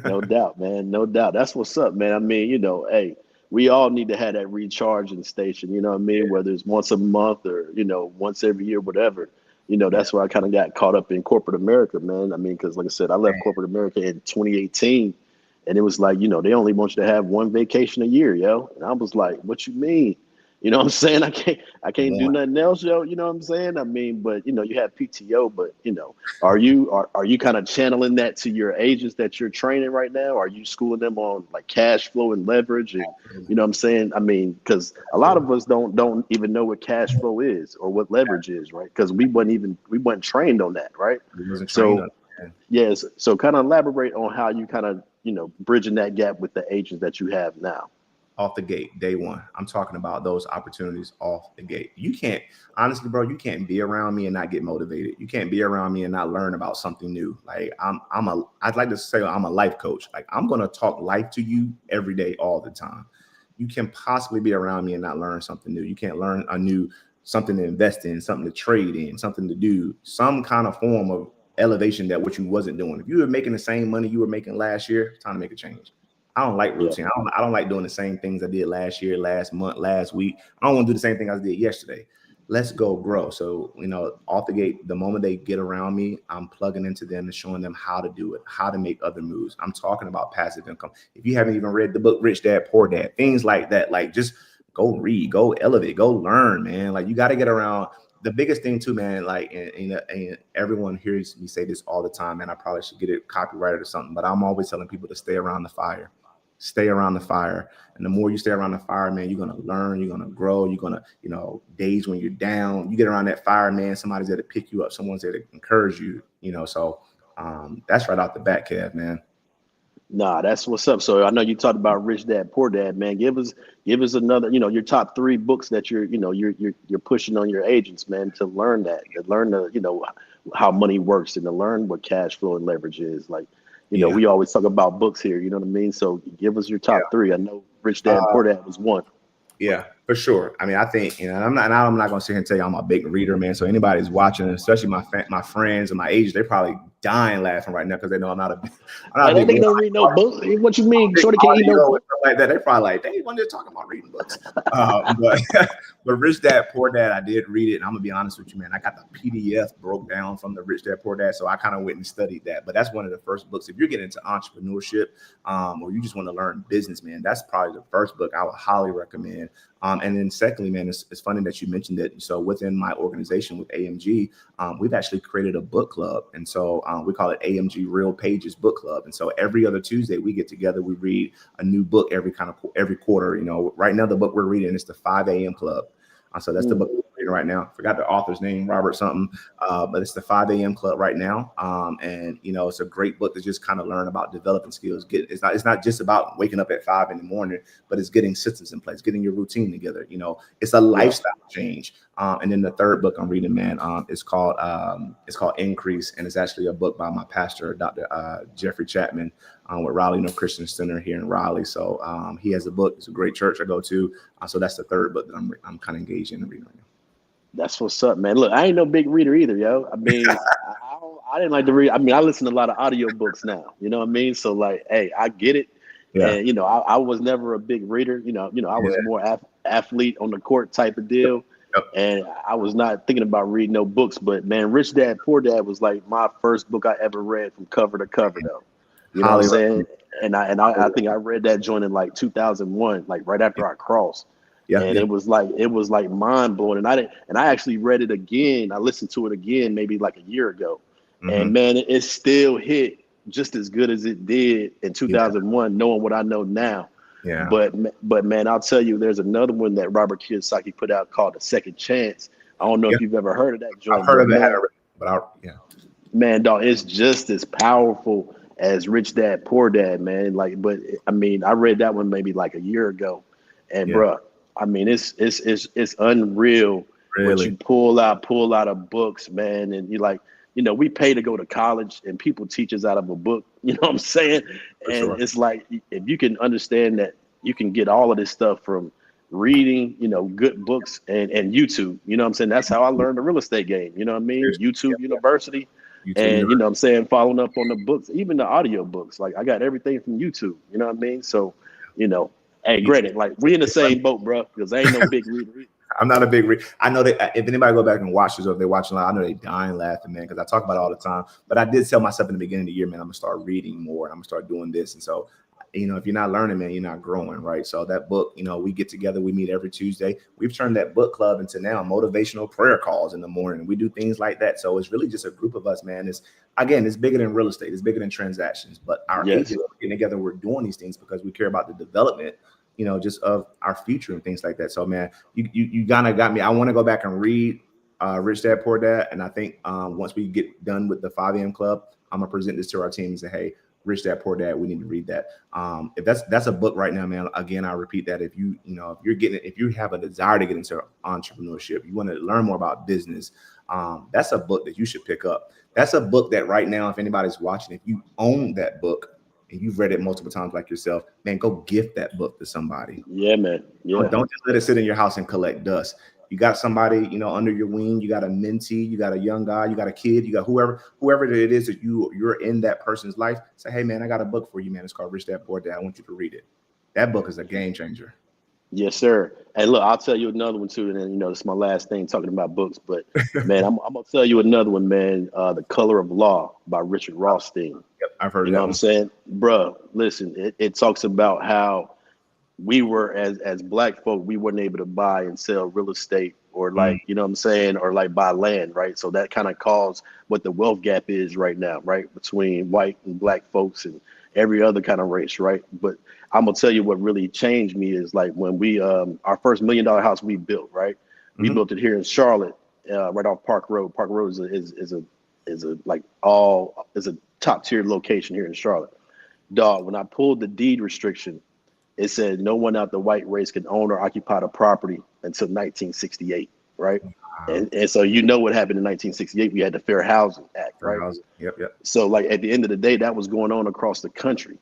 No doubt, man. No doubt. That's what's up, man. I mean, you know, hey, we all need to have that recharging station. You know what I mean? Whether it's once a month or, you know, once every year, whatever. You know, that's where I kind of got caught up in corporate America, man. I mean, because like I said, I left corporate America in 2018, and it was like, you know, they only want you to have one vacation a year, yo. And I was like, what you mean? You know what I'm saying? I can't do nothing else, yo. You know what I'm saying? I mean, but you know, you have PTO, but you know, are you kind of channeling that to your agents that you're training right now? Are you schooling them on like cash flow and leverage? And you know what I'm saying? I mean, because a lot of us don't even know what cash flow is or what leverage is, right? Because we weren't trained on that, right? So yes, so kind of elaborate on how you kind of, you know, bridging that gap with the agents that you have now. Off the gate, day one. I'm talking about those opportunities off the gate. You can't, honestly, bro, you can't be around me and not get motivated. You can't be around me and not learn about something new. Like I'd like to say I'm a life coach. Like I'm going to talk life to you every day, all the time. You can possibly be around me and not learn something new. You can't learn something to invest in, something to trade in, something to do, some kind of form of elevation that what you wasn't doing. If you were making the same money you were making last year, it's time to make a change. I don't like routine. I don't like doing the same things I did last year, last month, last week. I don't want to do the same thing I did yesterday. Let's go grow. So, you know, off the gate, the moment they get around me, I'm plugging into them and showing them how to do it, how to make other moves. I'm talking about passive income. If you haven't even read the book, Rich Dad, Poor Dad, things like that, like just go read, go elevate, go learn, man. Like you got to get around. The biggest thing too, man, like, and everyone hears me say this all the time, and I probably should get it copyrighted or something, but I'm always telling people to stay around the fire. Stay around the fire. And the more you stay around the fire, man, you're going to learn, you're going to grow, you're going to, you know, days when you're down, you get around that fire, man, somebody's there to pick you up, someone's there to encourage you, you know. So That's right out the bat, Kev, man. Nah, that's what's up. So I know you talked about Rich Dad Poor Dad, man. Give us another, your top 3 books that you're pushing on your agents, man, to learn to learn how money works and to learn what cash flow and leverage is. Like, Yeah. we always talk about books here, you know what I mean? So give us your top 3. I know Rich Dad Poor Dad was one. Yeah, for sure. I mean, I think, and I'm not going to sit here and tell you I'm a big reader, man. So anybody's watching, especially my friends and my age, they're probably dying laughing right now because they know I'm not a big That nigga don't read no books. What you mean? Shorty can't eat no book? Like that. They're probably like, they wasn't just talking about reading books. But Rich Dad Poor Dad, I did read it, and I'm gonna be honest with you, man. I got the PDF broke down from the Rich Dad Poor Dad, so I kind of went and studied that. But that's one of the first books. If you're getting into entrepreneurship, or you just want to learn business, man, that's probably the first book I would highly recommend. And then secondly, man, it's funny that you mentioned it. So within my organization with AMG, we've actually created a book club. And so we call it AMG Real Pages Book Club. And so every other Tuesday we get together, we read a new book every quarter. Right now the book we're reading is the 5 a.m. Club. So that's the book we're reading right now. Forgot the author's name, Robert something, but it's the 5 a.m. Club right now. And it's a great book to just kind of learn about developing skills. It's not just about waking up at 5 in the morning, but it's getting systems in place, getting your routine together. It's a lifestyle change. And then the third book I'm reading, man, it's called Increase, and it's actually a book by my pastor, Dr. Jeffrey Chapman, with Raleigh Christian Center here in Raleigh. So he has a book. It's a great church I go to. So that's the third book that I'm kind of engaged in reading right now. That's what's up, man. Look, I ain't no big reader either, yo. I mean, I didn't like to read. I mean, I listen to a lot of audiobooks now. You know what I mean? So like, hey, I get it. Yeah. And I was never a big reader. I was more athlete on the court type of deal. Yep. And I was not thinking about reading no books. But man, Rich Dad Poor Dad was like my first book I ever read from cover to cover, though. You know what I'm saying? And I think I read that joint in like 2001, like right after I crossed. It was like mind blowing. And I actually read it again. I listened to it again maybe like a year ago. Mm-hmm. And man, it still hit just as good as it did in 2001, knowing what I know now. Yeah. But man, I'll tell you, there's another one that Robert Kiyosaki put out called The Second Chance. I don't know if you've ever heard of that joint. I've heard of it, man, dog, it's just as powerful as Rich Dad Poor Dad, man. Like, but I mean, I read that one maybe like a year ago, and bruh, I mean, it's unreal what you pull out of books, man. And you like, we pay to go to college, and people teach us out of a book. You know what I'm saying? It's like, if you can understand that you can get all of this stuff from reading, good books and YouTube. You know what I'm saying? That's how I learned the real estate game. You know what I mean? YouTube University. And you know what I'm saying, following up on the books, even the audio books. Like, I got everything from YouTube. You know what I mean? So, hey, granted, like, we in the same boat, bro, because I ain't no big reader. I'm not a big reader. I know that if anybody go back and watch this, or if they're watching live, I know they dying laughing, man, because I talk about it all the time. But I did tell myself in the beginning of the year, man, I'm gonna start reading more, and I'm gonna start doing this. And so, if you're not learning, man, you're not growing, right? So that book, we get together, we meet every Tuesday. We've turned that book club into now motivational prayer calls in the morning. We do things like that. So it's really just a group of us, man. It's bigger than real estate. It's bigger than transactions. But our agents are getting together, we're doing these things because we care about the development, just of our future and things like that. So, man, you kind of got me. I want to go back and read Rich Dad Poor Dad. And I think once we get done with the 5 a.m. club, I'm going to present this to our team and say, hey, Rich Dad Poor Dad, we need to read that. If that's a book right now, man, again, I repeat that. If you have a desire to get into entrepreneurship, you want to learn more about business, that's a book that you should pick up. That's a book that right now, if anybody's watching, if you own that book and you've read it multiple times like yourself, man, go gift that book to somebody. Yeah, man. Yeah. Don't just let it sit in your house and collect dust. You got somebody, under your wing, you got a mentee, you got a young guy, you got a kid, you got whoever it is that you're in that person's life. Say, hey, man, I got a book for you, man. It's called Rich Dad Poor Dad. I want you to read it. That book is a game changer. Yes, sir. And look, I'll tell you another one too. And then, this is my last thing talking about books. But man, I'm gonna tell you another one, man. The Color of Law by Richard Rothstein. Yep, I've heard of that. You know what I'm saying, bro? Listen, it talks about how we were as Black folk, we weren't able to buy and sell real estate, or like, you know what I'm saying, or like buy land, right? So that kind of caused what the wealth gap is right now, right, between white and Black folks and every other kind of race, right? But I'm gonna tell you what really changed me is like when we our first $1 million house we built, right? We built it here in Charlotte, right off Park Road. Park Road is a is a top tier location here in Charlotte. Dog, when I pulled the deed restriction, it said no one out the white race can own or occupy the property until 1968, right? Wow. And so you know what happened in 1968? We had the Fair Housing Act, right? Yep. So like at the end of the day, that was going on across the country.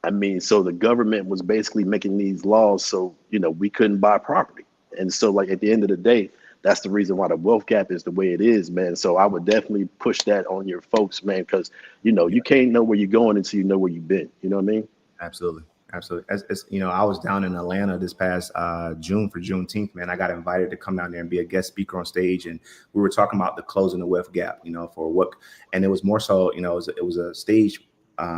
I mean, so the government was basically making these laws so, we couldn't buy property. And so like at the end of the day, that's the reason why the wealth gap is the way it is, man. So I would definitely push that on your folks, man, because, you can't know where you're going until you know where you've been. You know what I mean? Absolutely. As I was down in Atlanta this past June for Juneteenth, man. I got invited to come down there and be a guest speaker on stage, and we were talking about the closing the wealth gap, for what, and it was more so, it was a stage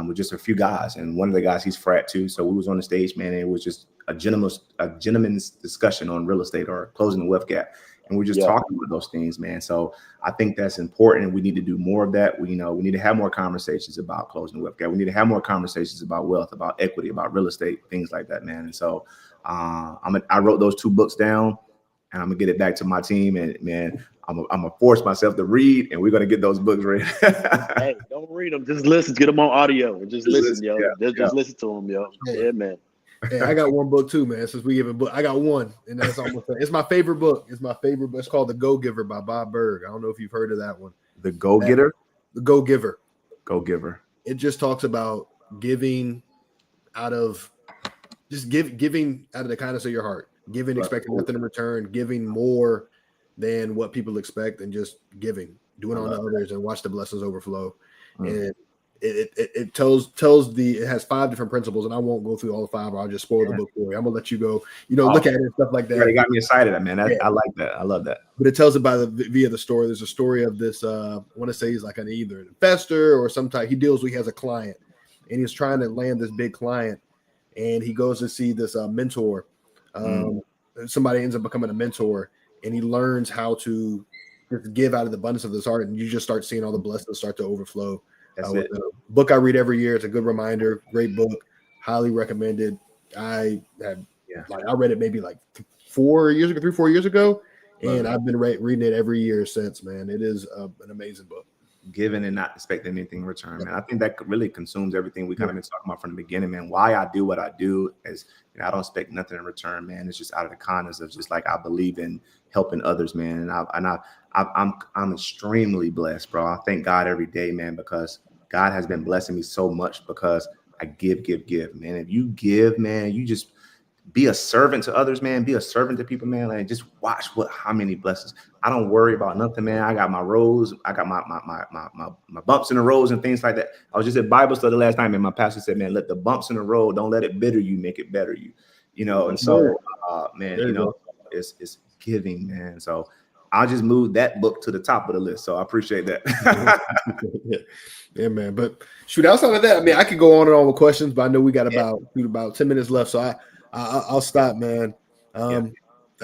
with just a few guys, and one of the guys, he's frat too, so we was on the stage, man, and it was just a gentleman's discussion on real estate or closing the wealth gap. And we're just talking about those things, man. So I think that's important. We need to do more of that. We need to have more conversations about closing the wealth gap. We need to have more conversations about wealth, about equity, about real estate, things like that, man. And so I wrote those 2 books down, and I'm gonna get it back to my team. And man, I'm gonna force myself to read, and we're gonna get those books read. Hey, don't read them. Just listen. Get them on audio and just listen, yo. Just listen to them, yo. Yeah, man. Hey, I got one book too, man. Since we giving book, I got one, and that's almost it's my favorite book. It's my favorite book. It's called The Go-Giver by Bob Berg. I don't know if you've heard of that one. The Go-Getter? The Go-Giver. Go-Giver. It just talks about giving out of giving out of the kindness of your heart, giving expecting nothing in return, giving more than what people expect, and just giving, doing on to others, and watch the blessings overflow. And it has 5 different principles, and I won't go through all 5, or I'll just spoil the book for you. I'm gonna let you go, look at it and stuff like that. You got me excited, man. I like that. I love that. But it tells it via the story. There's a story of this. I want to say he's like either an investor or some type. He has a client, and he's trying to land this big client, and he goes to see this mentor. Somebody ends up becoming a mentor, and he learns how to just give out of the abundance of his heart, and you just start seeing all the blessings start to overflow. That's it. Book I read every year. It's a good reminder. Great book. Highly recommended. I read it maybe like 4 years ago, 3-4 years ago, and I've been reading it every year since. Man, it is an amazing book. Giving and not expecting anything in return, man. I think that really consumes everything we kind of been talking about from the beginning, man. Why I do what I do is I don't expect nothing in return, man. It's just out of the kindness of just like I believe in helping others, man. And I'm extremely blessed, bro. I thank God every day, man, because God has been blessing me so much because I give, man. If you give, man, you just be a servant to others, man. Be a servant to people, man. Like just watch how many blessings. I don't worry about nothing, man. I got my roads. I got my bumps in the roads and things like that. I was just at Bible study last night, and my pastor said, man, let the bumps in the road, don't let it bitter you, make it better you. And so, man, it's giving, man. So I'll just move that book to the top of the list. So I appreciate that. Yeah, man. But shoot, outside of that, I mean, I could go on and on with questions, but I know we got about 10 minutes left. So I'll stop, man. I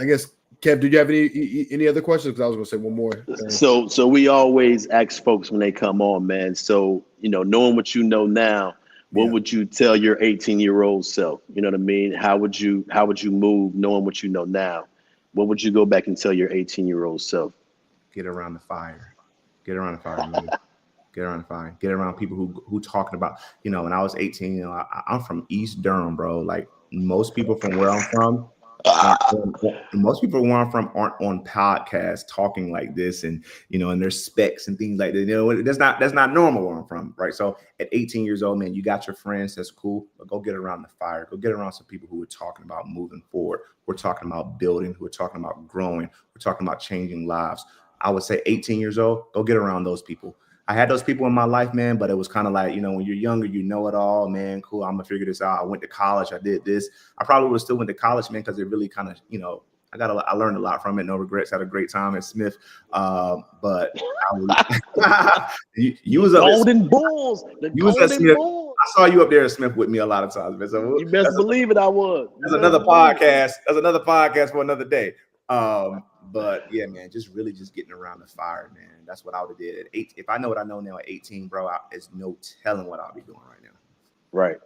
guess, Kev, did you have any other questions? Because I was going to say one more. So we always ask folks when they come on, man. So, knowing what you know now, what would you tell your 18-year-old self? You know what I mean? How would you move knowing what you know now? What would you go back and tell your 18-year-old self? Get around the fire. Get around the fire, man. Get around the fire. Get around people who talking about, when I was 18, I'm from East Durham, bro. Like most people from where I'm from, aren't on podcasts talking like this, and and their specs and things like that. That's not normal where I'm from, right? So at 18 years old, man, you got your friends, that's cool, but go get around the fire. Go get around some people who are talking about moving forward. We're talking about building. We're talking about growing. We're talking about changing lives. I would say 18 years old, go get around those people. I had those people in my life, man, but it was kind of like, when you're younger, you know it all, man. Cool, I'm gonna figure this out. I went to college, I did this. I probably would have still went to college, man, because it really kind of, I learned a lot from it. No regrets. Had a great time at Smith. But you was up Golden Bulls. You was at Smith. I saw you up there at Smith with me a lot of times, man. So you best believe it, I was. That's another podcast. That's another podcast for another day. But yeah, man, just getting around the fire, man. That's what I would have did at 8. If I know what I know now at 18, bro, there's no telling what I'll be doing right now.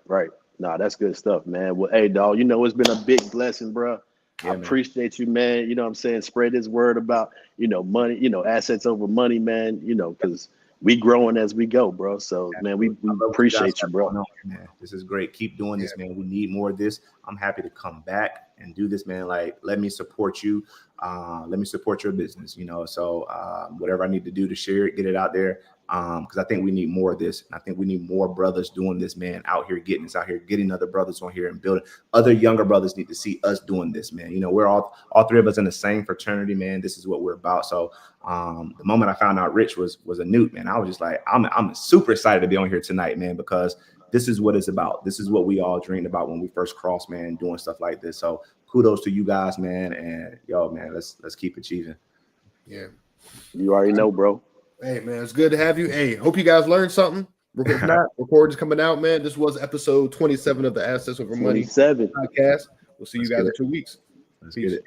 Right. Nah, that's good stuff, man. Well, hey, dog, it's been a big blessing, bro. Yeah, I appreciate you, man. You know what I'm saying? Spread this word about, money, assets over money, man, because, we growing as we go, bro. So man, we appreciate you, bro. Man, this is great. Keep doing this, man. We need more of this. I'm happy to come back and do this, man. Like, let me support you. Let me support your business, you know. So whatever I need to do to share it, get it out there. Because I think we need more of this. And I think we need more brothers doing this, man, out here getting this, out here getting other brothers on here and building. Other younger brothers need to see us doing this, man. You know, we're all three of us in the same fraternity, man. This is what we're about. So the moment I found out Rich was a newt, man, I was just like, I'm super excited to be on here tonight, man, because this is what it's about. This is what we all dreamed about when we first crossed, man, doing stuff like this. So kudos to you guys, man. And yo, man, let's keep achieving. Yeah. You already know, bro. Hey, man, it's good to have you. Hey, hope you guys learned something. If not, recording's coming out, man. This was episode 27 of the Assets Over Money podcast. We'll see you guys in 2 weeks. Let's get it.